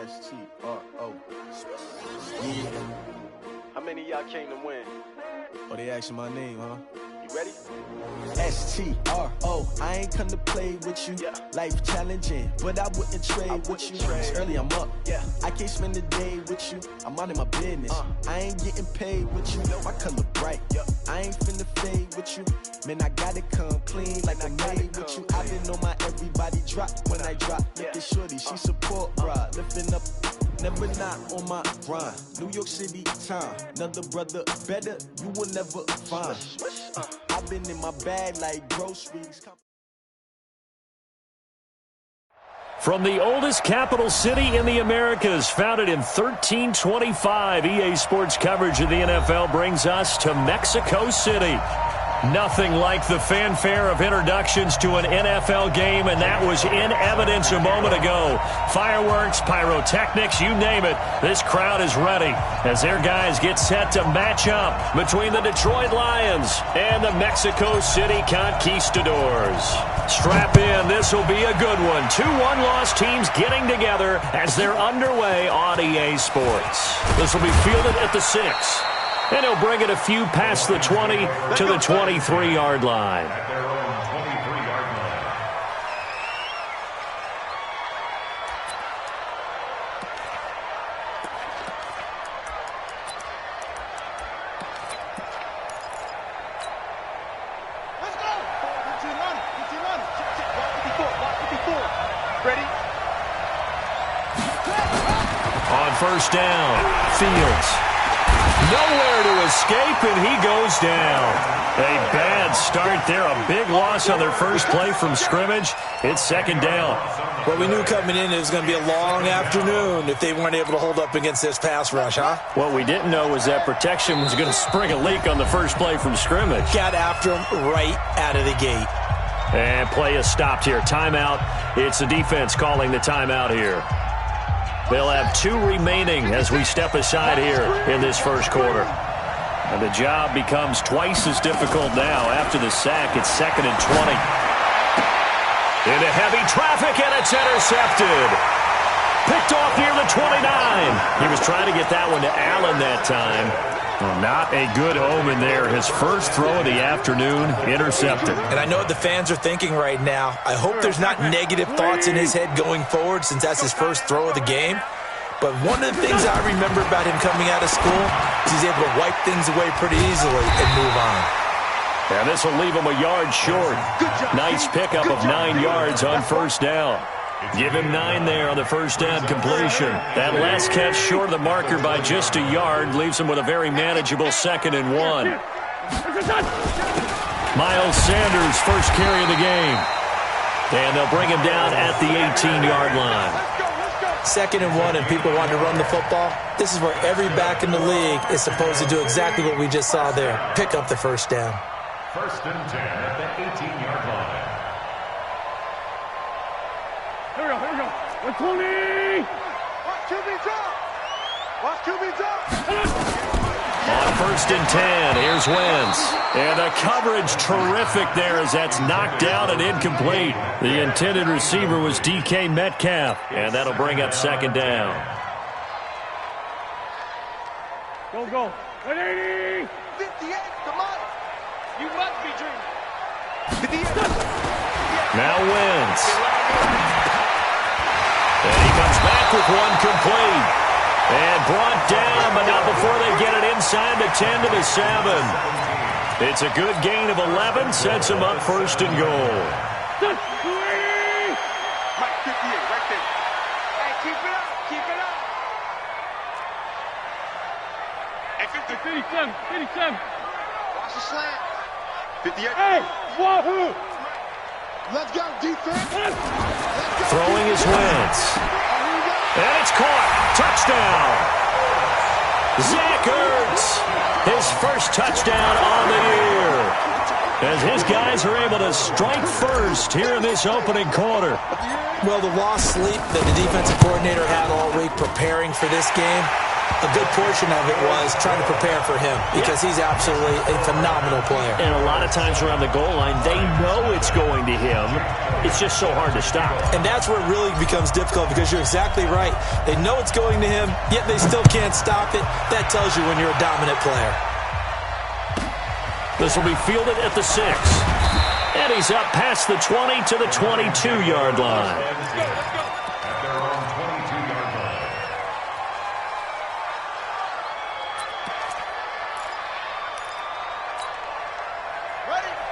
S-T-R-O. Yeah. How many of y'all came to win? Oh, they asking my name, huh? You ready? S-T-R-O. I ain't come to play with you. Yeah. Life challenging, but I wouldn't trade with you. It's early, I'm up. Yeah. I can't spend the day with you. I'm out in my business. I ain't getting paid with you. My color bright. Yeah. I ain't finna fade with you. Man, I gotta come clean like I made with you. I didn't know my everybody drop when I drop. Look at shorty, she support, bruh. Lifting up, never not on my grind. New York City time, another brother better, you will never find. I've been in my bag like groceries. From the oldest capital city in the Americas, founded in 1325, EA Sports coverage of the NFL brings us to Mexico City. Nothing like the fanfare of introductions to an NFL game, and that was in evidence a moment ago. Fireworks, pyrotechnics, you name it. This crowd is ready as their guys get set to match up between the Detroit Lions and the Mexico City Conquistadors. Strap in, this will be a good one. Two one-loss teams getting together as they're underway on EA Sports. This will be fielded at the 6. And he'll bring it a few past the 20 to the 23-yard line. At their own 23-yard line. Let's go! 15 run. Watch 54. Ready? On first down, Fields. Nowhere to escape, and he goes down. A bad start there. A big loss on their first play from scrimmage. It's second down. Well, we knew coming in it was going to be a long afternoon if they weren't able to hold up against this pass rush, huh? What we didn't know was that protection was going to spring a leak on the first play from scrimmage. Got after him right out of the gate. And play is stopped here. Timeout. It's the defense calling the timeout here. They'll have 2 remaining as we step aside here in this first quarter. And the job becomes twice as difficult now. After the sack, it's 2nd and 20. Into heavy traffic, and it's intercepted. Picked off near the 29. He was trying to get that one to Allen that time. Well, not a good omen there. His first throw of the afternoon, intercepted. And I know what the fans are thinking right now. I hope there's not negative thoughts in his head going forward since that's his first throw of the game. But one of the things I remember about him coming out of school is he's able to wipe things away pretty easily and move on. And this will leave him a yard short. Nice pickup of 9 yards on first down. Give him 9 there on the first down completion. That last catch short of the marker by just a yard leaves him with a very manageable 2nd and 1. Miles Sanders, first carry of the game. And they'll bring him down at the 18-yard line. 2nd and 1 and people want to run the football. This is where every back in the league is supposed to do exactly what we just saw there. Pick up the first down. 1st and 10 at the 18-yard line. Here we go. 20. Watch QB drop. Watch QB drop. On 1st and 10, here's Wentz. And the coverage terrific there as that's knocked down and incomplete. The intended receiver was DK Metcalf. And that'll bring up 2nd down. Go. 180. 58. Come on. You must be dreaming. 58. Now Wentz. And he comes back with one complete. And brought down, but not before they get it inside the 10 to the 7. It's a good gain of 11, sets him up 1st and goal. Mike, 58, right there. Hey, keep it up. Hey, 57. watch the slant. 58. Hey, wahoo! Let's go, defense. Throwing his Wentz. And it's caught. Touchdown. Zach Ertz. His first touchdown on the year. As his guys are able to strike first here in this opening quarter. Well, the lost sleep that the defensive coordinator had all week preparing for this game a good portion of it was trying to prepare for him because he's absolutely a phenomenal player. And a lot of times around the goal line, they know it's going to him. It's just so hard to stop. And that's where it really becomes difficult because you're exactly right. They know it's going to him, yet they still can't stop it. That tells you when you're a dominant player. This will be fielded at the 6. And he's up past the 20 to the 22-yard line. At their own 22-yard line.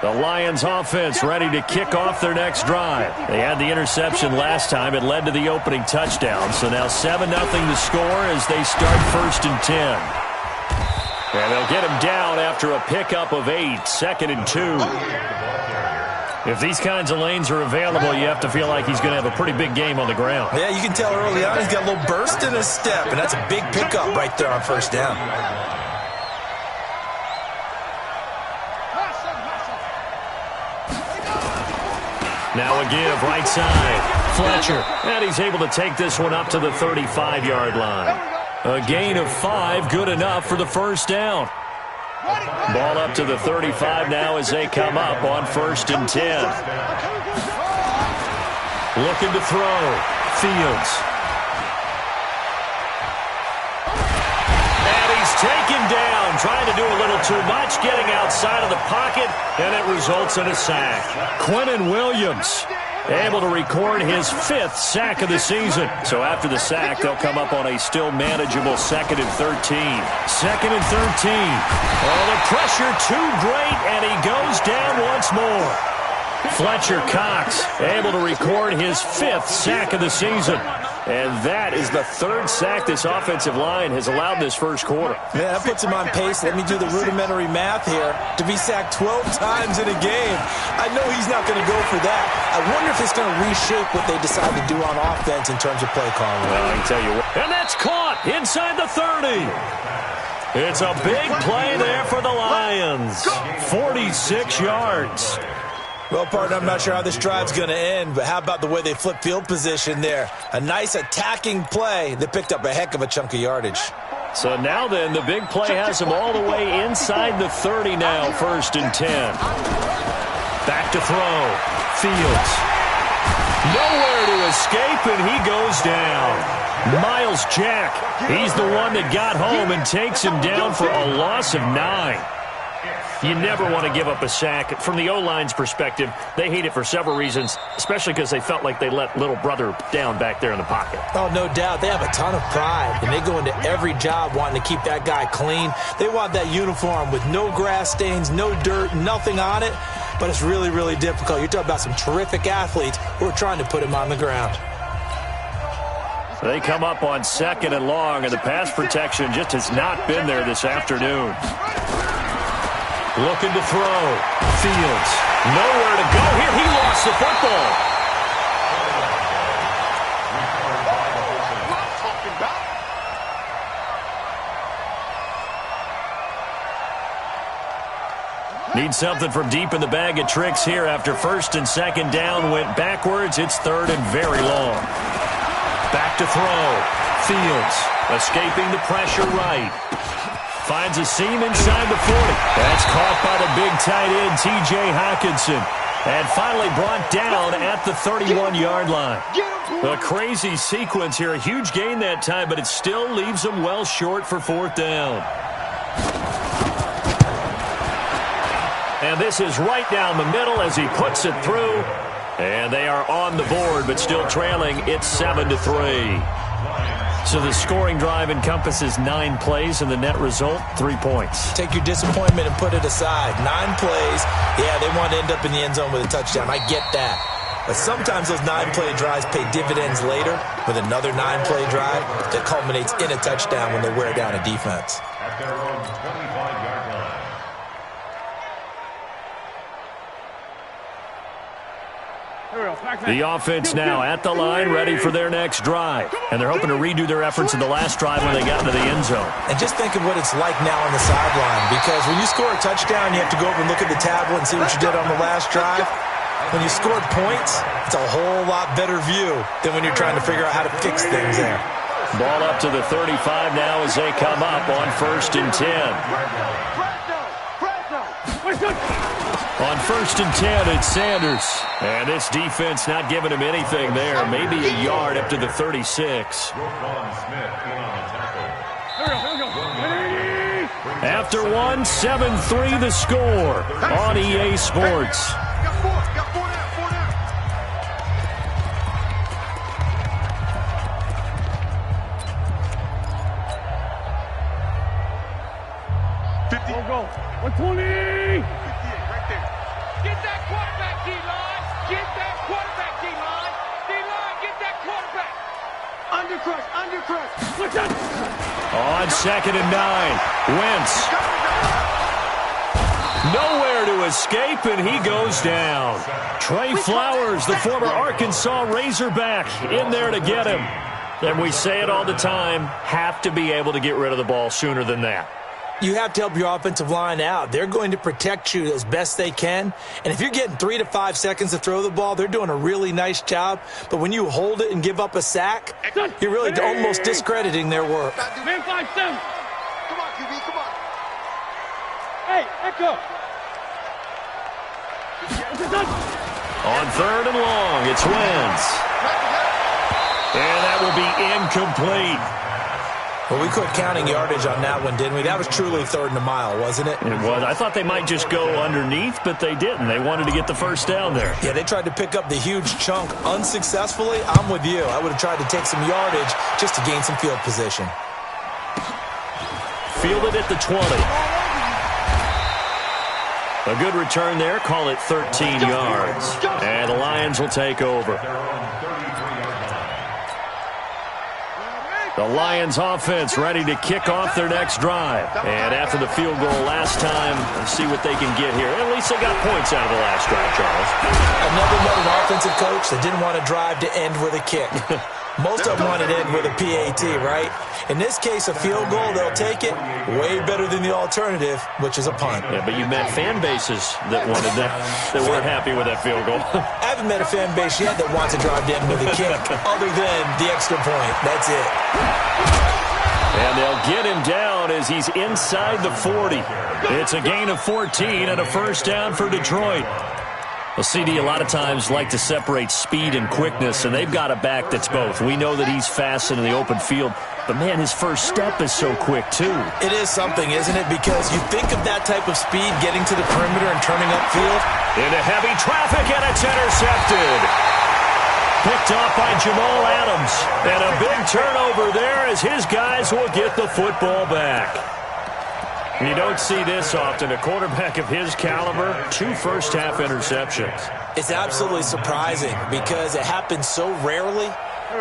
The Lions offense ready to kick off their next drive. They had the interception last time. It led to the opening touchdown. So now 7-0 to score as they start 1st and 10. And they'll get him down after a pickup of 8, 2nd and 2. If these kinds of lanes are available, you have to feel like he's going to have a pretty big game on the ground. Yeah, you can tell early on he's got a little burst in his step, and that's a big pickup right there on 1st down. Now a give, right side. Fletcher, and he's able to take this one up to the 35-yard line. A gain of 5, good enough for the 1st down. Ball up to the 35 now as they come up on 1st and 10. Looking to throw. Fields. And he's taken down, trying to do a little too much, getting outside of the pocket, and it results in a sack. Quinnen Williams able to record his 5th sack of the season. So after the sack, they'll come up on a still manageable 2nd and 13. 2nd and 13. Oh, the pressure too great, and he goes down once more. Fletcher Cox able to record his 5th sack of the season. And that is the 3rd sack this offensive line has allowed this first quarter. Man, that puts him on pace. Let me do the rudimentary math here. To be sacked 12 times in a game, I know he's not going to go for that. I wonder if it's going to reshape what they decide to do on offense in terms of play calling. Well, I can tell you what. And that's caught inside the 30. It's a big play there for the Lions. 46 yards. Well, partner, I'm not sure how this drive's going to end, but how about the way they flip field position there? A nice attacking play that picked up a heck of a chunk of yardage. So now then, the big play has him all the way inside the 30 now, 1st and 10. Back to throw. Fields. Nowhere to escape, and he goes down. Miles Jack, he's the one that got home and takes him down for a loss of 9. You never want to give up a sack. From the O-line's perspective, they hate it for several reasons, especially because they felt like they let little brother down back there in the pocket. Oh, no doubt. They have a ton of pride, and they go into every job wanting to keep that guy clean. They want that uniform with no grass stains, no dirt, nothing on it, but it's really, really difficult. You're talking about some terrific athletes who are trying to put him on the ground. They come up on 2nd and long, and the pass protection just has not been there this afternoon. Looking to throw. Fields. Nowhere to go here. He lost the football. Need something from deep in the bag of tricks here after 1st and 2nd down. Went backwards. It's 3rd and very long. Back to throw. Fields. Escaping the pressure right. Finds a seam inside the 40. That's caught by the big tight end, T.J. Hockenson. And finally brought down at the 31-yard line. A crazy sequence here. A huge gain that time, but it still leaves them well short for 4th down. And this is right down the middle as he puts it through. And they are on the board, but still trailing. It's 7-3. So the scoring drive encompasses 9 plays, and the net result, 3 points. Take your disappointment and put it aside. 9 plays, yeah, they want to end up in the end zone with a touchdown. I get that. But sometimes those 9-play drives pay dividends later with another 9-play drive that culminates in a touchdown when they wear down a defense. At their own 25-yard line. The offense now at the line, ready for their next drive. And they're hoping to redo their efforts in the last drive when they got into the end zone. And just think of what it's like now on the sideline, because when you score a touchdown, you have to go over and look at the tablet and see what you did on the last drive. When you scored points, it's a whole lot better view than when you're trying to figure out how to fix things there. Ball up to the 35 now as they come up on 1st and 10. On 1st and 10, it's Sanders. And this defense not giving him anything there. Maybe a yard up to the 36. After one, 7-3 the score on EA Sports. Go. 120. Right there. Get that quarterback, D-line. Get that quarterback, D-line. D-line, get that quarterback. Under crush. Watch out. On 2nd and 9, Wentz. Nowhere to escape, and he goes down. Trey Flowers, the former Arkansas Razorback, in there to get him. And we say it all the time, have to be able to get rid of the ball sooner than that. You have to help your offensive line out. They're going to protect you as best they can. And if you're getting 3 to 5 seconds to throw the ball, they're doing a really nice job. But when you hold it and give up a sack, you're really almost discrediting their work. Man 5-7. Come on, QB, come on. Hey, echo. On 3rd and long, it's Wentz. And that will be incomplete. Well, we quit counting yardage on that one, didn't we? That was truly 3rd and a mile, wasn't it? It was. I thought they might just go underneath, but they didn't. They wanted to get the first down there. Yeah, they tried to pick up the huge chunk unsuccessfully. I'm with you. I would have tried to take some yardage just to gain some field position. Fielded at the 20. A good return there. Call it 13 yards. And the Lions will take over. The Lions offense ready to kick off their next drive. And after the field goal last time, let's see what they can get here. At least they got points out of the last drive, Charles. I've never met an offensive coach that didn't want to drive to end with a kick. Most of them want to end with a PAT, right? In this case, a field goal, they'll take it. Way better than the alternative, which is a punt. Yeah, but you met fan bases that wanted that, that weren't happy with that field goal. I haven't met a fan base yet that wants to drive to end with a kick, other than the extra point. That's it. And they'll get him down as he's inside the 40. It's a gain of 14 and a first down for Detroit. Well, CD, a lot of times like to separate speed and quickness, and they've got a back that's both. We know that he's fast in the open field, but, man, his first step is so quick, too. It is something, isn't it? Because you think of that type of speed getting to the perimeter and turning upfield. Into heavy traffic, and it's intercepted. Picked off by Jamal Adams. And a big turnover there as his guys will get the football back. You don't see this often. A quarterback of his caliber, 2 first-half interceptions. It's absolutely surprising because it happens so rarely.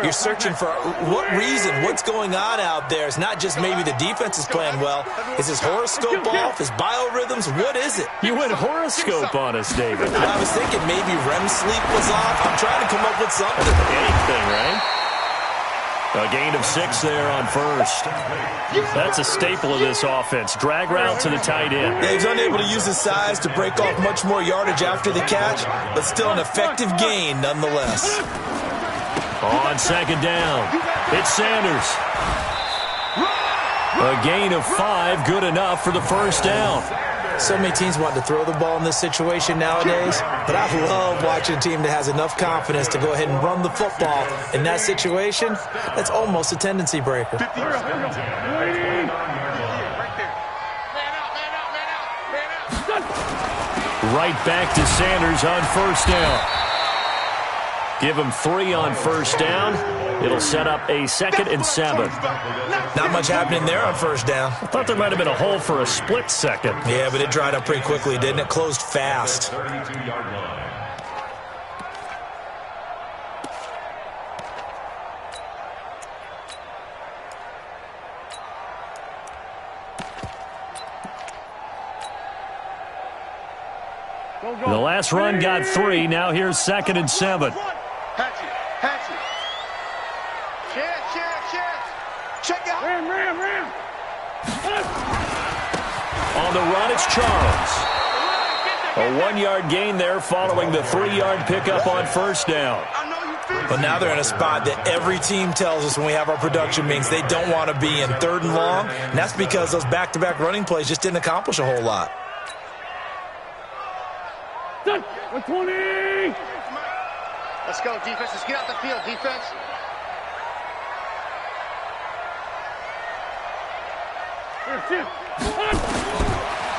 You're searching for what reason, what's going on out there. It's not just maybe the defense is playing well. Is his horoscope off? His biorhythms? What is it? You went horoscope on us, David. I was thinking maybe REM sleep was off. I'm trying to come up with something. Anything, right? A gain of 6 there on first. That's a staple of this offense. Drag route to the tight end. Yeah, he's unable to use his size to break off much more yardage after the catch, but still an effective gain nonetheless. On 2nd down, it's Sanders. A gain of 5, good enough for the first down. So many teams want to throw the ball in this situation nowadays, but I love watching a team that has enough confidence to go ahead and run the football. In that situation, that's almost a tendency breaker. Right back to Sanders on first down. Give him 3 on first down. It'll set up a 2nd and 7. Not much happening there on first down. I thought there might have been a hole for a split second. Yeah, but it dried up pretty quickly, didn't it? Closed fast. The last run got 3. Now here's 2nd and 7. Hatch it. Chance. Check out. Ram. On the run, it's Charles. A 1-yard gain there following the 3-yard pickup on first down. I know you feel Well, now they're in a spot that every team tells us when we have our production meetings they don't want to be in, 3rd and long, and that's because those back-to-back running plays just didn't accomplish a whole lot. 120! Let's go, defense. Let's get out the field, defense.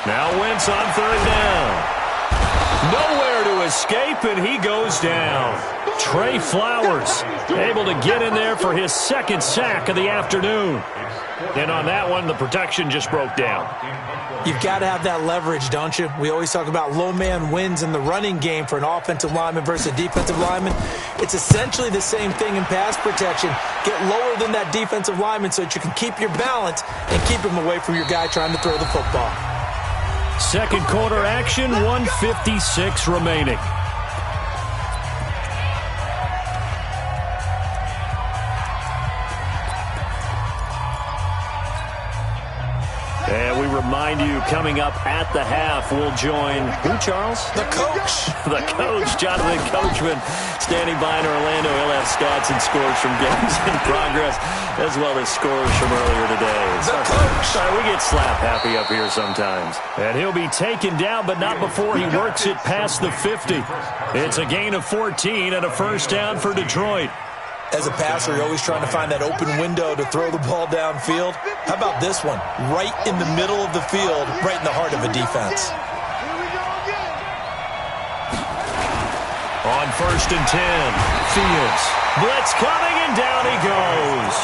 Now Wentz on 3rd down. Nowhere to escape, and he goes down. Trey Flowers able to get in there for his 2nd sack of the afternoon. And on that one, the protection just broke down. You've got to have that leverage, don't you? We always talk about low man wins in the running game for an offensive lineman versus a defensive lineman. It's essentially the same thing in pass protection. Get lower than that defensive lineman so that you can keep your balance and keep him away from your guy trying to throw the football. 2nd quarter action, 1:56 remaining. And we remind you, coming up at the half, we'll join who, Charles? The coach. The coach, Jonathan Coachman, standing by in Orlando. He'll have stats and scores from games in progress, as well as scores from earlier today. The coach. Sorry, we get slap happy up here sometimes. And he'll be taken down, but not before he works it past the 50. It's a gain of 14 and a 1st down for Detroit. As a passer, you're always trying to find that open window to throw the ball downfield. How about this one? Right in the middle of the field, right in the heart of a defense. On 1st and 10, Fields. Blitz coming, and down he goes.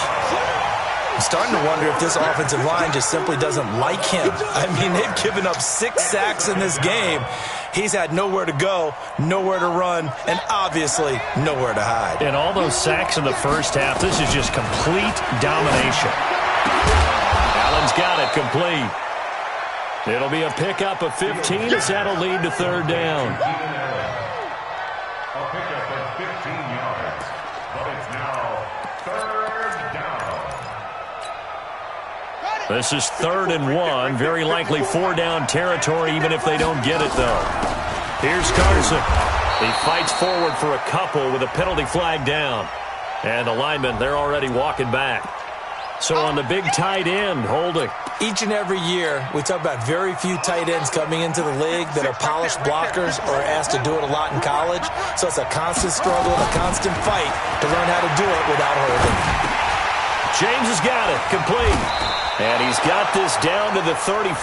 I'm starting to wonder if this offensive line just simply doesn't like him. I mean, they've given up 6 sacks in this game. He's had nowhere to go, nowhere to run, and obviously nowhere to hide. And all those sacks in the 1st half, this is just complete domination. Allen's got it complete. It'll be a pickup of 15 as that'll lead to 3rd down. A pickup of 15 yards, but it's now 3rd down. This is 3rd and 1. Very likely 4-down territory, even if they don't get it, though. Here's Carson. He fights forward for a couple with a penalty flag down. And the linemen, they're already walking back. So on the big tight end, holding. Each and every year, we talk about very few tight ends coming into the league that are polished blockers or asked to do it a lot in college. So it's a constant struggle, a constant fight to learn how to do it without holding. James has got it, complete. And he's got this down to the 35.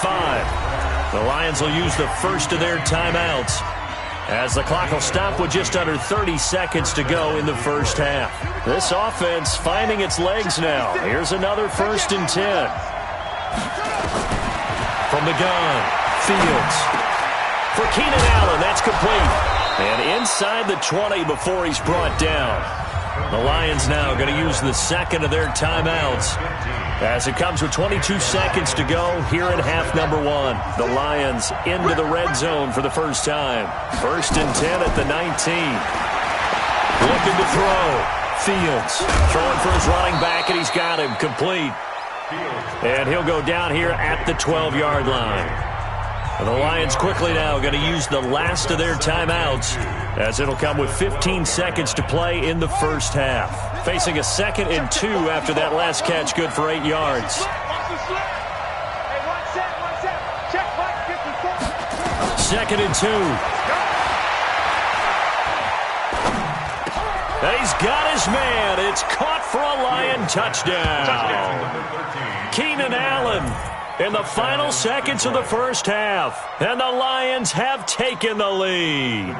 The Lions will use the 1st of their timeouts, as the clock will stop with just under 30 seconds to go in the 1st half. This offense finding its legs now. Here's another 1st and 10. From the gun, Fields. For Keenan Allen, that's complete. And inside the 20 before he's brought down. The Lions now going to use the 2nd of their timeouts, as it comes with 22 seconds to go here in half number 1. The Lions into the red zone for the first time. 1st and 10 at the 19. Looking to throw. Fields throwing for his running back, and he's got him complete. And he'll go down here at the 12-yard line. And the Lions quickly now going to use the last of their timeouts, as it'll come with 15 seconds to play in the 1st half. Facing a 2nd and 2 after that last catch, good for 8 yards. 2nd and 2. And he's got his man. It's caught for a Lion touchdown. Keenan Allen in the final seconds of the 1st half. And the Lions have taken the lead.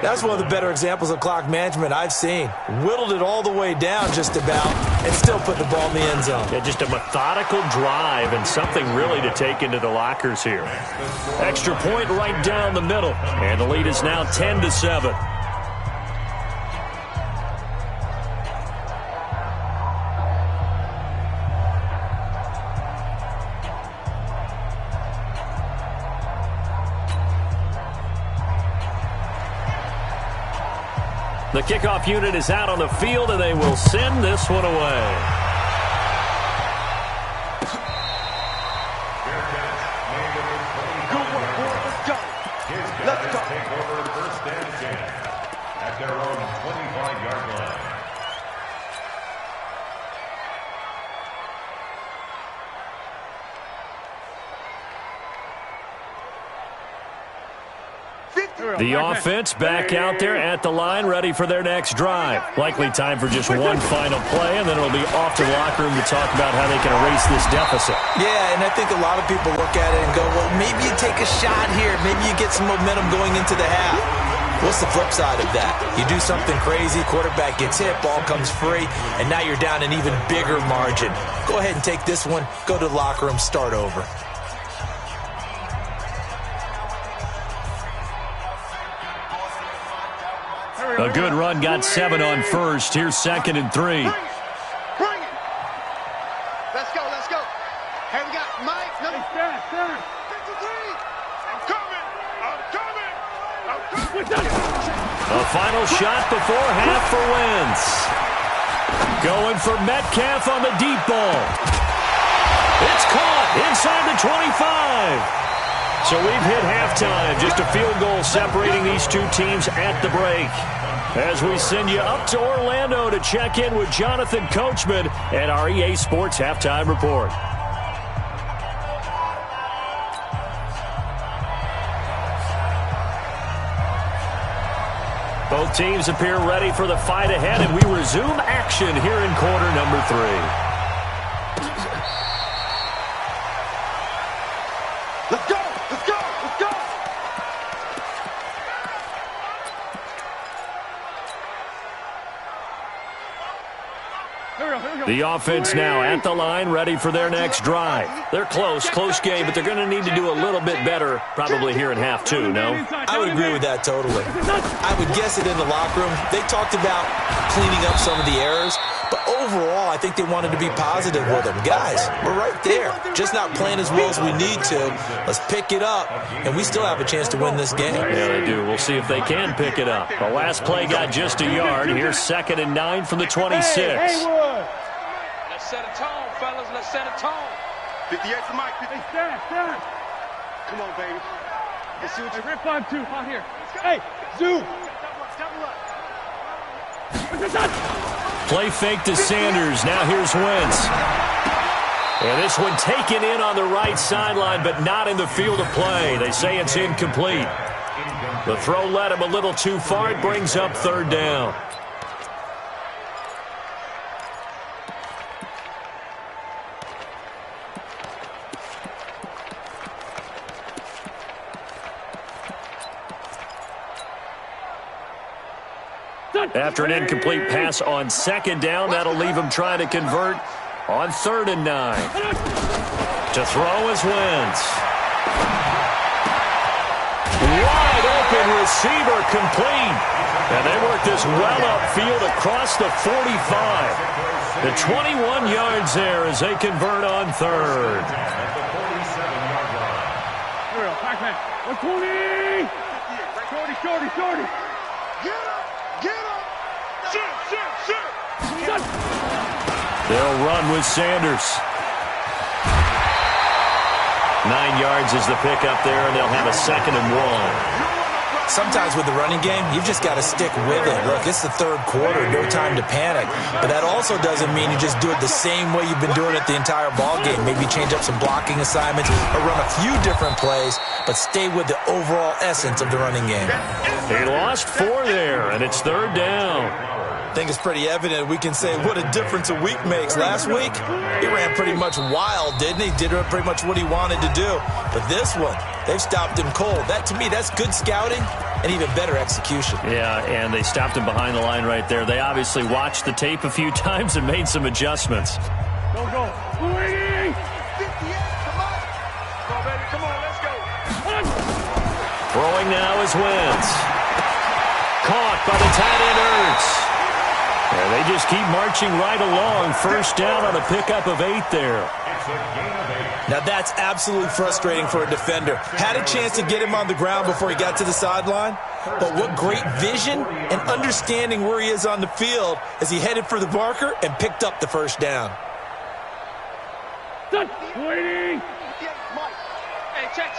That's one of the better examples of clock management I've seen. Whittled it all the way down just about and still put the ball in the end zone. Yeah, just a methodical drive and something really to take into the lockers here. Extra point right down the middle. And the lead is now 10-7. The kickoff unit is out on the field, and they will send this one away. Good work, boys. Let's go. Let's go. Take over 1st and 10 at their own 25-yard The offense back out there at the line, ready for their next drive. Likely time for just one final play, and then it'll be off to the locker room to talk about how they can erase this deficit. Yeah, and I think a lot of people look at it and go, well, maybe you take a shot here. Maybe you get some momentum going into the half. What's the flip side of that? You do something crazy, quarterback gets hit, ball comes free, and now you're down an even bigger margin. Go ahead and take this one, go to the locker room, start over. A good run, got 7 on first. Here's 2nd and 3. Bring it. Let's go, let's go. Hey, we got Mike. No. Stand. 53. I'm coming. A final shot before half for Wentz. Going for Metcalf on the deep ball. It's caught inside the 25. So we've hit halftime. Just a field goal separating these two teams at the break. As we send you up to Orlando to check in with Jonathan Coachman at our EA Sports Halftime Report. Both teams appear ready for the fight ahead, and we resume action here in quarter number 3. Let's go. The offense now at the line, ready for their next drive. They're close game, but they're going to need to do a little bit better probably here in half 2, no? I would agree with that totally. I would guess it in the locker room. They talked about cleaning up some of the errors, but overall, I think they wanted to be positive with them. Guys, we're right there. Just not playing as well as we need to. Let's pick it up, and we still have a chance to win this game. Yeah, they do. We'll see if they can pick it up. The last play got just a yard. Here's 2nd and 9 from the 26. Let's set a tone, fellas. Let's set a tone. 58 for Mike. Stand. Come on, baby. Let's see what you're... Rip 5-2 out here. Hey, zoom. Play fake to Sanders. Now here's Wentz. And this one taken in on the right sideline, but not in the field of play. They say it's incomplete. The throw led him a little too far. It brings up 3rd down. After an incomplete pass on 2nd down, that'll leave him trying to convert on 3rd and 9. To throw is Wentz. Wide open receiver complete. And they work this well upfield across the 45. The 21 yards there as they convert on 3rd. 120. Shorty. Get him. Shoot. They'll run with Sanders. 9 yards is the pickup there, and they'll have a 2nd and 1. Sometimes with the running game, you've just got to stick with it. Look, it's the 3rd quarter, no time to panic. But that also doesn't mean you just do it the same way you've been doing it the entire ball game. Maybe change up some blocking assignments or run a few different plays, but stay with the overall essence of the running game. They lost 4 there, and it's 3rd down. I think it's pretty evident we can say what a difference a week makes. Last week, he ran pretty much wild, didn't he? Did pretty much what he wanted to do. But this one, they've stopped him cold. That, to me, that's good scouting and even better execution. Yeah, and they stopped him behind the line right there. They obviously watched the tape a few times and made some adjustments. Go. 280. 58, come on. Come on, baby, come on, let's go. Throwing now is Wentz. Caught by the tight end Ertz. And they just keep marching right along. 1st down on a pickup of 8 there. Now that's absolutely frustrating for a defender. Had a chance to get him on the ground before he got to the sideline, but what great vision and understanding where he is on the field as he headed for the marker and picked up the 1st down. Waiting. Hey, check.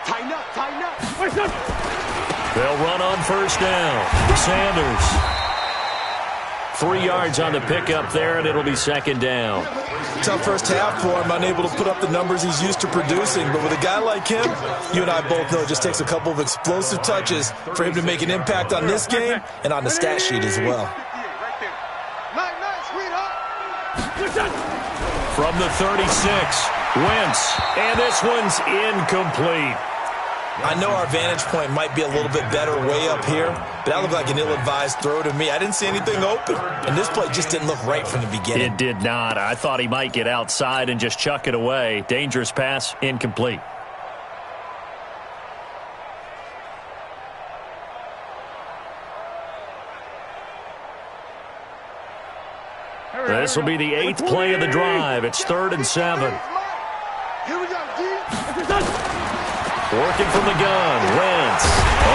Tighten up. They'll run on 1st down. Sanders 3 yards on the pickup there, and it'll be second down. Tough first half for him, unable to put up the numbers he's used to producing. But with a guy like him, you and I both know it just takes a couple of explosive touches for him to make an impact on this game and on the stat sheet as well. From the 36, Wentz, and this one's incomplete. I know our vantage point might be a little bit better way up here, but that looked like an ill-advised throw to me. I didn't see anything open, and this play just didn't look right from the beginning. It did not. I thought he might get outside and just chuck it away. Dangerous pass, incomplete. This will be the 8th play of the drive. It's 3rd and 7. Here we go, D. Working from the gun, Wentz.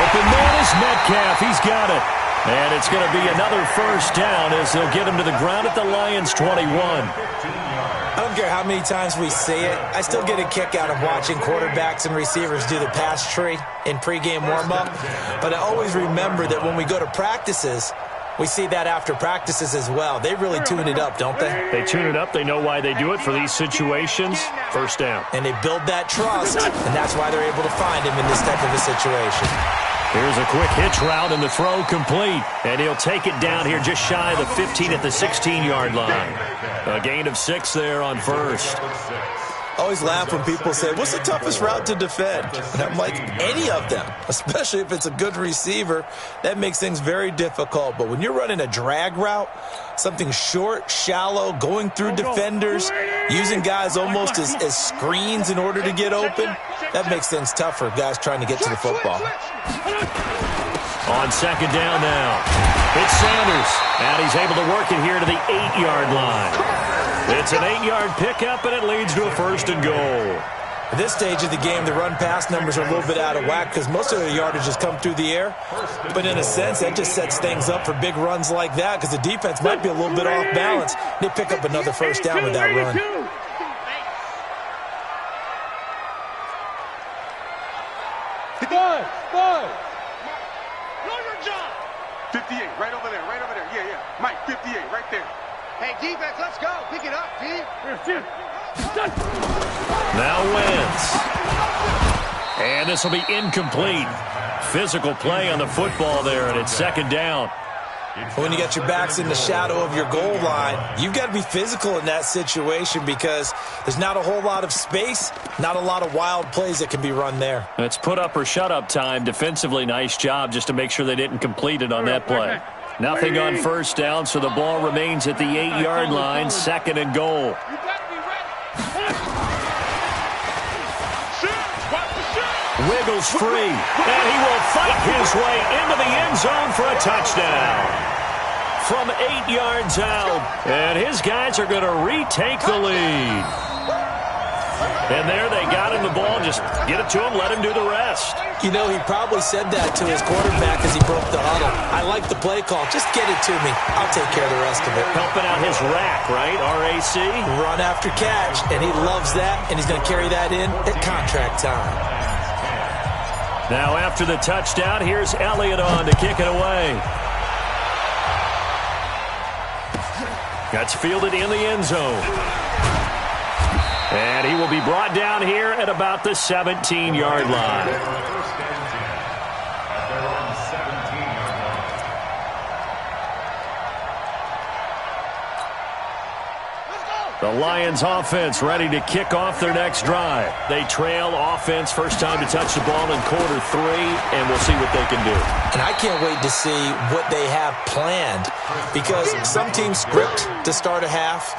Open man is Metcalf. He's got it. And it's going to be another first down as they'll get him to the ground at the Lions' 21. I don't care how many times we see it. I still get a kick out of watching quarterbacks and receivers do the pass tree in pregame warm-up. But I always remember that when we go to practices, we see that after practices as well. They really tune it up, don't they? They tune it up. They know why they do it for these situations. First down. And they build that trust, and that's why they're able to find him in this type of a situation. Here's a quick hitch route, and the throw complete. And he'll take it down here just shy of the 15 at the 16-yard line. A gain of 6 there on first. I always laugh when people say, what's the toughest route to defend? And I'm like, any of them, especially if it's a good receiver. That makes things very difficult. But when you're running a drag route, something short, shallow, going through defenders, using guys almost as screens in order to get open, that makes things tough for guys trying to get to the football. On second down now, it's Sanders. And he's able to work it here to the 8-yard line. It's an 8-yard pickup, and it leads to a 1st and goal. At this stage of the game, the run-pass numbers are a little bit out of whack because most of the yardage has come through the air. But in a sense, that just sets things up for big runs like that because the defense might be a little bit off balance. They pick up another first down with that run. Five. Know your job. 58, right over there. Yeah. Mike, 58, right there. Hey, defense, let's go. Pick it up, D. Now Wentz. And this will be incomplete. Physical play on the football there, and it's second down. When you got your backs in the shadow of your goal line, you've got to be physical in that situation because there's not a whole lot of space, not a lot of wild plays that can be run there. It's put up or shut up time. Defensively, nice job just to make sure they didn't complete it on that play. Nothing on first down, so the ball remains at the 8-yard line, 2nd and goal. You got to be ready. Shoot. Watch the shoot. Wiggles free, and he will fight his way into the end zone for a touchdown. From 8 yards out, and his guys are going to retake the lead. And there they got him the ball. Just get it to him, let him do the rest. You know, he probably said that to his quarterback as he broke the huddle. I like the play call. Just get it to me. I'll take care of the rest of it. Helping out his rack, right? RAC. Run after catch, and he loves that, and he's going to carry that in at contract time. Now after the touchdown, here's Elliott on to kick it away. That's fielded in the end zone. And he will be brought down here at about the 17-yard line. The Lions offense ready to kick off their next drive. They trail offense, first time to touch the ball in quarter 3, and we'll see what they can do. And I can't wait to see what they have planned because some teams script to start a half.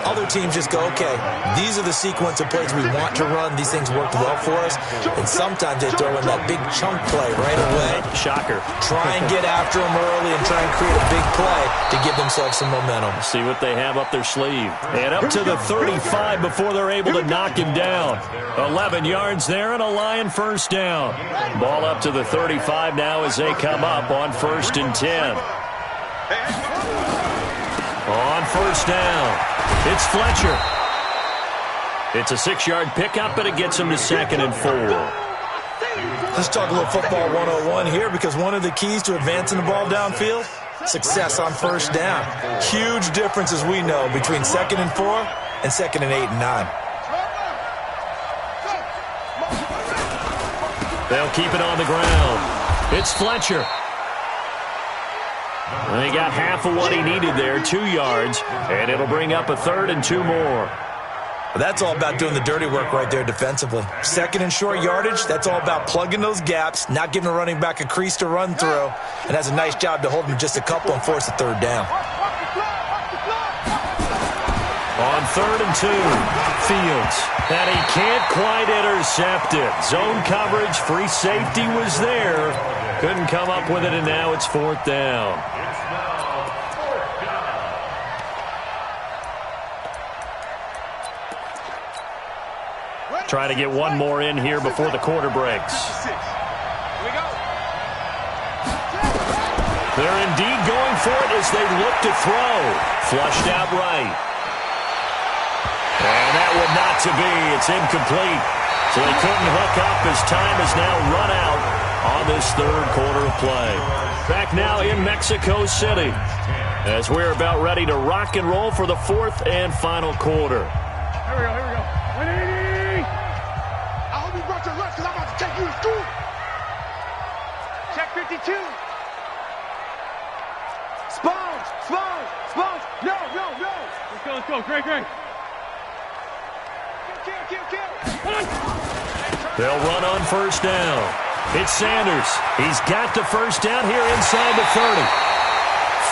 Other teams just go, okay, these are the sequence of plays we want to run. These things worked well for us. And sometimes they throw in that big chunk play right away. Shocker. Try and get after them early and try and create a big play to give themselves some momentum. See what they have up their sleeve. And up to the 35 before they're able to knock him down. 11 yards there and a Lion first down. Ball up to the 35 now as they come up on 1st and 10. On first down, it's Fletcher. It's a 6-yard pickup, but it gets him to 2nd and 4. Let's talk a little football 101 here because one of the keys to advancing the ball downfield success on first down. Huge difference, as we know, between 2nd and 4 and 2nd and 8 and 9. They'll keep it on the ground. It's Fletcher. He got half of what he needed there, 2 yards, and it'll bring up a 3rd and 2 more. Well, that's all about doing the dirty work right there defensively. 2nd and short yardage, that's all about plugging those gaps, not giving a running back a crease to run through, and has a nice job to hold him just a couple and force a 3rd down. On 3rd and 2, Fields, and he can't quite intercept it. Zone coverage, free safety was there. Couldn't come up with it, and now it's 4th down. Trying to get one more in here before the quarter breaks. They're indeed going for it as they look to throw. Flushed out right. And that one not to be. It's incomplete. So they couldn't hook up as time has now run out on this 3rd quarter of play. Back now in Mexico City as we're about ready to rock and roll for the 4th and final quarter. Here we go, here we go. 180! I hope you brought your lunch because I'm about to take you to school. Check 52. Sponge, sponge, sponge. No, no, no. Let's go, Great. Kill. They'll run on first down. It's Sanders. He's got the first down here inside the 30.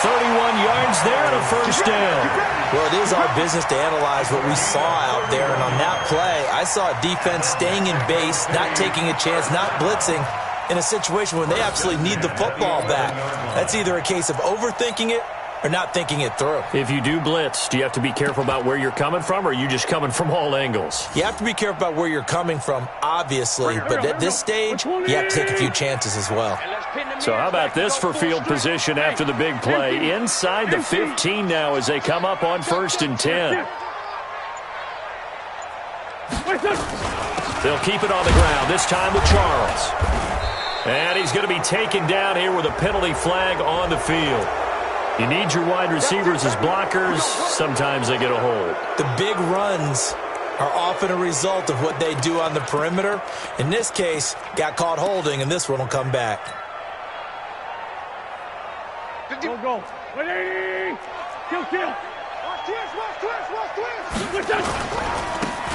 31 yards there and a first down. Well, it is our business to analyze what we saw out there, and on that play, I saw a defense staying in base, not taking a chance, not blitzing, in a situation when they absolutely need the football back. That's either a case of overthinking it or not thinking it through. If you do blitz, do you have to be careful about where you're coming from, or are you just coming from all angles? You have to be careful about where you're coming from, obviously, but at this stage, you have to take a few chances as well. So how about this for field position after the big play? Inside the 15 now as they come up on 1st and 10. They'll keep it on the ground, this time with Charles. And he's going to be taken down here with a penalty flag on the field. You need your wide receivers as blockers. Sometimes they get a hold. The big runs are often a result of what they do on the perimeter. In this case, got caught holding, and this one will come back. Go. 180! Kill. Watch twist.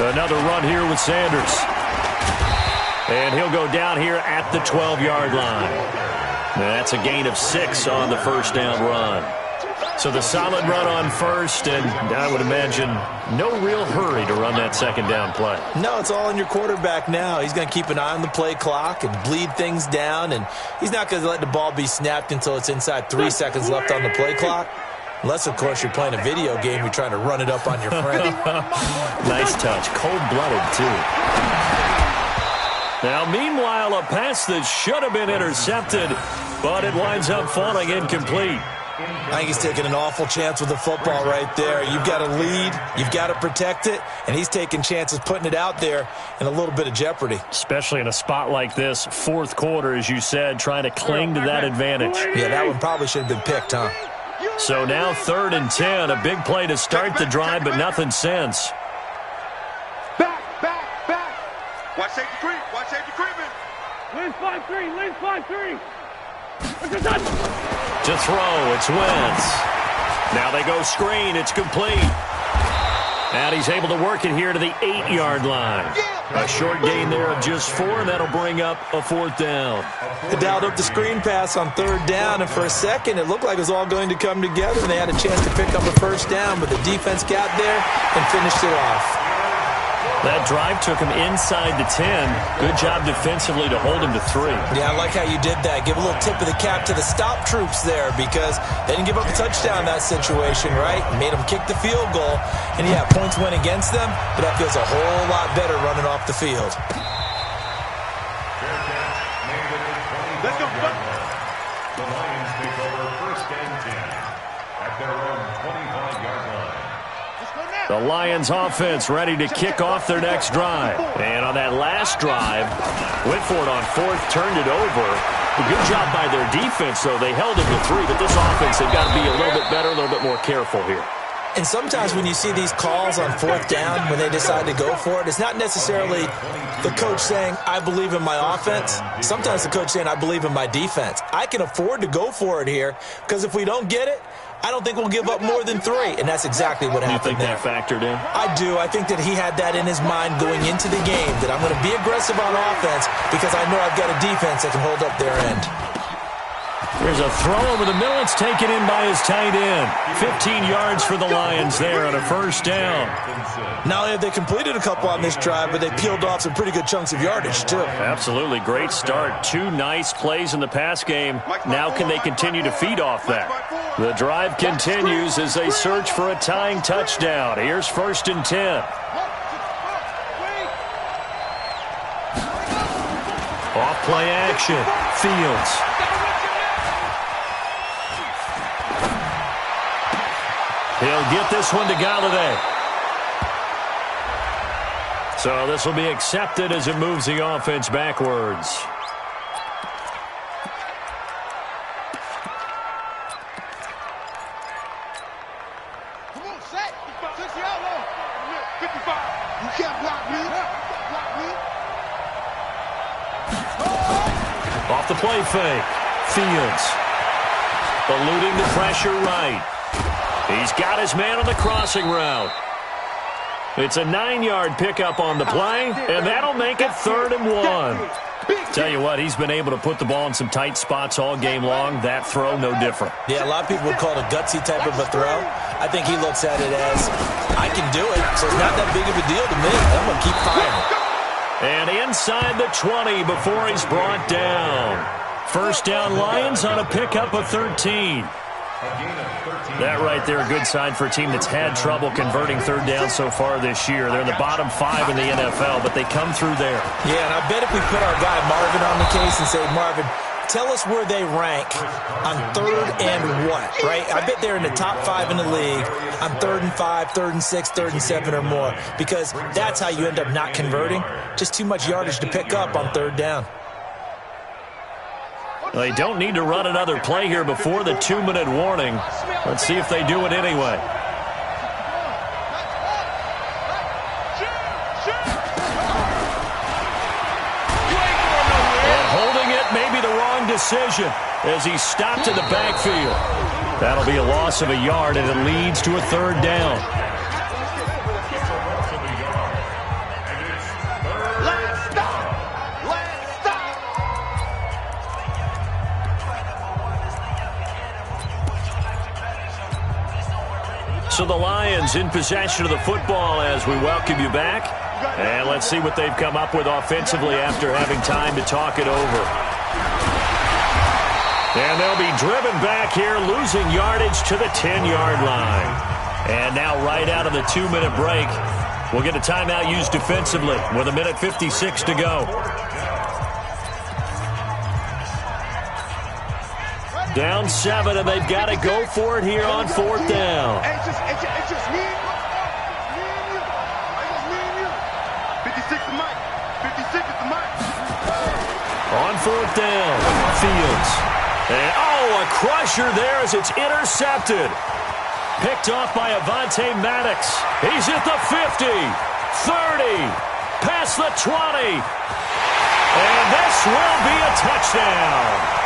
Another run here with Sanders. And he'll go down here at the 12-yard line. That's a gain of 6 on the first down run. So the solid run on first, and I would imagine no real hurry to run that 2nd down play. No, it's all in your quarterback now. He's going to keep an eye on the play clock and bleed things down, and he's not going to let the ball be snapped until it's inside 3 seconds left on the play clock. Unless, of course, you're playing a video game, you're trying to run it up on your friend. Nice touch. Cold-blooded, too. Now, meanwhile, a pass that should have been intercepted, but it winds up falling incomplete. I think he's taking an awful chance with the football right there. You've got to lead, you've got to protect it, and he's taking chances putting it out there in a little bit of jeopardy. Especially in a spot like this, 4th quarter, as you said, trying to cling to that advantage. Yeah, that one probably should have been picked, huh? So now 3rd and 10, a big play to start the drive, but nothing since. Back. Watch safety creeping. Lynn 5-3. To throw, it's Wentz. Now they go screen, it's complete. And he's able to work it here to the 8-yard line. A short gain there of just 4, and that'll bring up a 4th down. They dialed up the screen pass on 3rd down, and for a second it looked like it was all going to come together, and they had a chance to pick up a first down, but the defense got there and finished it off. That drive took him inside the 10. Good job defensively to hold him to 3. Yeah, I like how you did that. Give a little tip of the cap to the stop troops there because they didn't give up a touchdown in that situation, right? Made them kick the field goal. And, yeah, points went against them, but that feels a whole lot better running off the field. Let's go. The Lions take over 1st and 10 at their own 25-yard line. The Lions offense ready to kick off their next drive. And on that last drive, went for it on 4th, turned it over. Good job by their defense, though. They held him to 3, but this offense, they've got to be a little bit better, a little bit more careful here. And sometimes when you see these calls on 4th down, when they decide to go for it, it's not necessarily the coach saying, I believe in my offense. Sometimes the coach saying, I believe in my defense. I can afford to go for it here because if we don't get it, I don't think we'll give up more than 3. And that's exactly what happened there. You think that factored in? I do. I think that he had that in his mind going into the game, that I'm going to be aggressive on offense because I know I've got a defense that can hold up their end. There's a throw over the middle. It's taken in by his tight end. 15 yards for the Lions there on a first down. Not only have they completed a couple on this drive, but they peeled off some pretty good chunks of yardage, too. Absolutely. Great start. 2 nice plays in the pass game. Now can they continue to feed off that? The drive continues as they search for a tying touchdown. Here's 1st and 10. Off play action. Fields. He'll get this one to Galladay. So this will be accepted as it moves the offense backwards. Come on, set. 60 outlaw. 55. You can't block me. Block me. Off the play fake. Fields. Eluding the pressure right. He's got his man on the crossing route. It's a 9-yard pickup on the play, and that'll make it 3rd and 1. Tell you what, he's been able to put the ball in some tight spots all game long. That throw, no different. Yeah, a lot of people would call it a gutsy type of a throw. I think he looks at it as, I can do it, so it's not that big of a deal to me. I'm going to keep firing. And inside the 20 before he's brought down. First down Lions on a pickup of 13. That right there, a good sign for a team that's had trouble converting 3rd down so far this year. They're in the bottom 5 in the NFL, but they come through there. Yeah, and I bet if we put our guy Marvin on the case and say, Marvin, tell us where they rank on 3rd and what, right? I bet they're in the top 5 in the league on 3rd and 5, 3rd and 6, 3rd and 7 or more, because that's how you end up not converting. Just too much yardage to pick up on 3rd down. They don't need to run another play here before the 2-minute warning. Let's see if they do it anyway. And holding it may be the wrong decision as he's stopped in the backfield. That'll be a loss of a yard, and it leads to a 3rd down. So the Lions in possession of the football as we welcome you back. And let's see what they've come up with offensively after having time to talk it over. And they'll be driven back here, losing yardage to the 10-yard line. And now right out of the 2-minute break, we'll get a timeout used defensively with 1:56 to go. Down 7, and they've got to go for it here on 4th down. It's just me and you. It's just me and you. 56 the mic. 56 is the mic. On 4th down, Fields. And, a crusher there as it's intercepted. Picked off by Avonte Maddox. He's at the 50, 30, past the 20. And this will be a touchdown.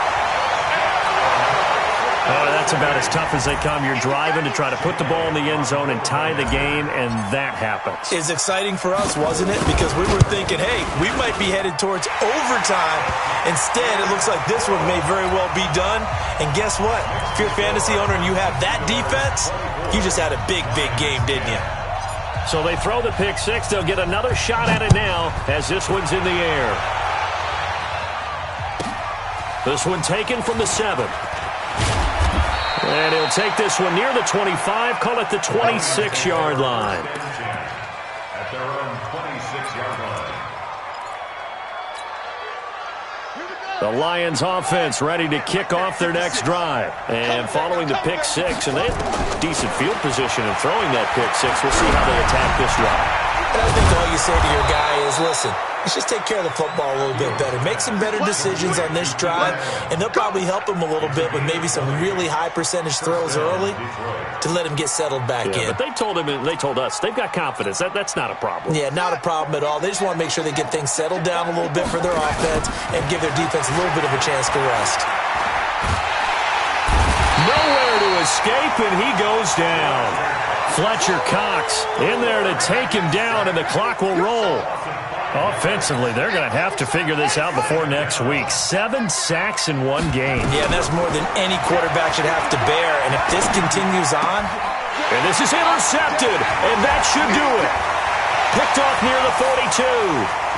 That's about as tough as they come. You're driving to try to put the ball in the end zone and tie the game, and that happens. It's exciting for us, wasn't it? Because we were thinking, hey, we might be headed towards overtime. Instead, it looks like this one may very well be done. And guess what? If you're a fantasy owner and you have that defense, you just had a big, big game, didn't you? So they throw the pick 6. They'll get another shot at it now as this one's in the air. This one taken from the 7. And he'll take this one near the 25, call it the 26-yard line. At their own 26-yard line. The Lions offense ready to kick off their next drive. And following the pick 6, and they have decent field position in throwing that pick 6. We'll see how they attack this drive. And I think all you say to your guy is, listen, Let's just take care of the football a little bit better. Make some better decisions on this drive, and they'll probably help him a little bit with maybe some really high percentage throws early to let him get settled back in. But they told him, and they told us, they've got confidence. That's not a problem. Yeah, not a problem at all. They just want to make sure they get things settled down a little bit for their offense and give their defense a little bit of a chance to rest. Nowhere to escape, and he goes down. Fletcher Cox in there to take him down, and the clock will roll. Offensively, they're going to have to figure this out before next week. 7 sacks in one game. Yeah, that's more than any quarterback should have to bear. And if this continues on... And this is intercepted, and that should do it. Picked off near the 42.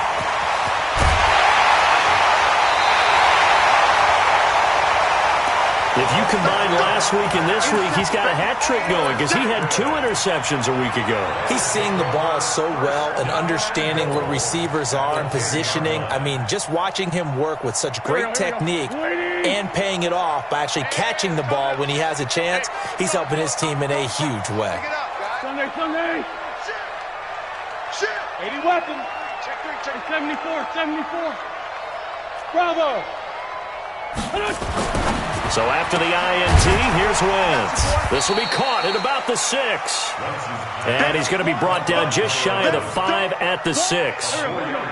If you combine last week and this week, he's got a hat trick going because he had 2 interceptions a week ago. He's seeing the ball so well and understanding where receivers are and positioning. I mean, just watching him work with such great technique and paying it off by actually catching the ball when he has a chance, he's helping his team in a huge way. Sunday. 80 weapons. 74. Bravo. So after the INT, here's Wentz. This will be caught at about the 6. And he's going to be brought down just shy of the 5 at the 6.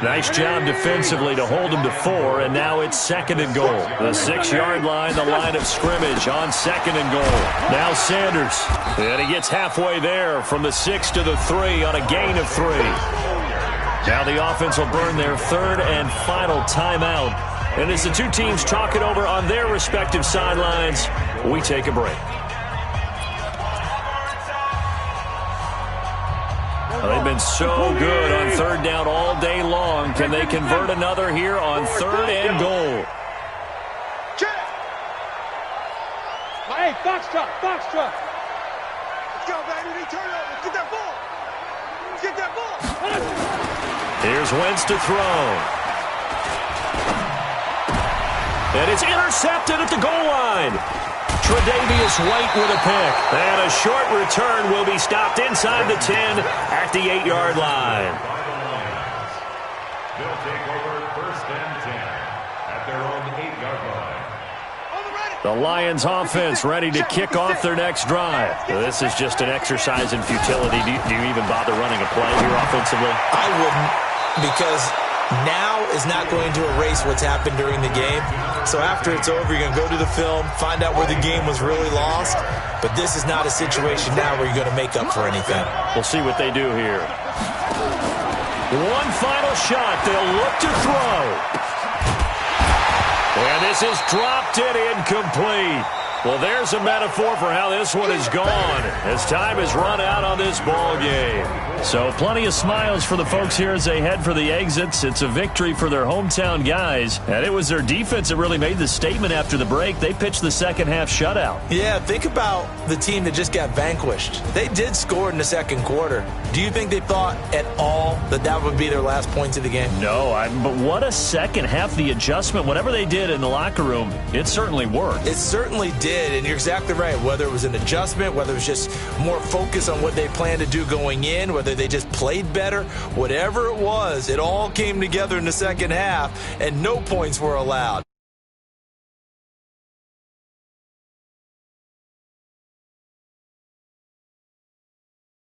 Nice job defensively to hold him to 4, and now it's 2nd and goal. The 6-yard line, the line of scrimmage on 2nd and goal. Now Sanders. And he gets halfway there from the 6 to the 3 on a gain of 3. Now the offense will burn their 3rd and final timeout. And as the 2 teams talk it over on their respective sidelines, we take a break. Well, they've been so good on 3rd down all day long. Can they convert another here on 3rd and goal? Hey, Foxtrot. Let's go, baby. Turn it over. Get that ball. Get that ball. Here's Wentz to throw. And it's intercepted at the goal line. Tre'Davious White with a pick. And a short return will be stopped inside the 10 at the 8-yard line. They'll take over 1st and 10 at their own 8-yard line. The Lions offense ready to kick off their next drive. This is just an exercise in futility. Do you even bother running a play here offensively? I wouldn't, because now is not going to erase what's happened during the game. So after it's over, you're going to go to the film, find out where the game was really lost. But this is not a situation now where you're going to make up for anything. We'll see what they do here. One final shot. They'll look to throw. And this is dropped and incomplete. Well, there's a metaphor for how this one is gone as time has run out on this ball game. So plenty of smiles for the folks here as they head for the exits. It's a victory for their hometown guys, and it was their defense that really made the statement after the break. They pitched the second-half shutout. Yeah, think about the team that just got vanquished. They did score in the 2nd quarter. Do you think they thought at all that that would be their last points of the game? No, but what a second half. The adjustment, whatever they did in the locker room, it certainly worked. It certainly did, and you're exactly right. Whether it was an adjustment, whether it was just more focus on what they planned to do going in, whether they just played better, whatever it was, it all came together in the second half, and no points were allowed.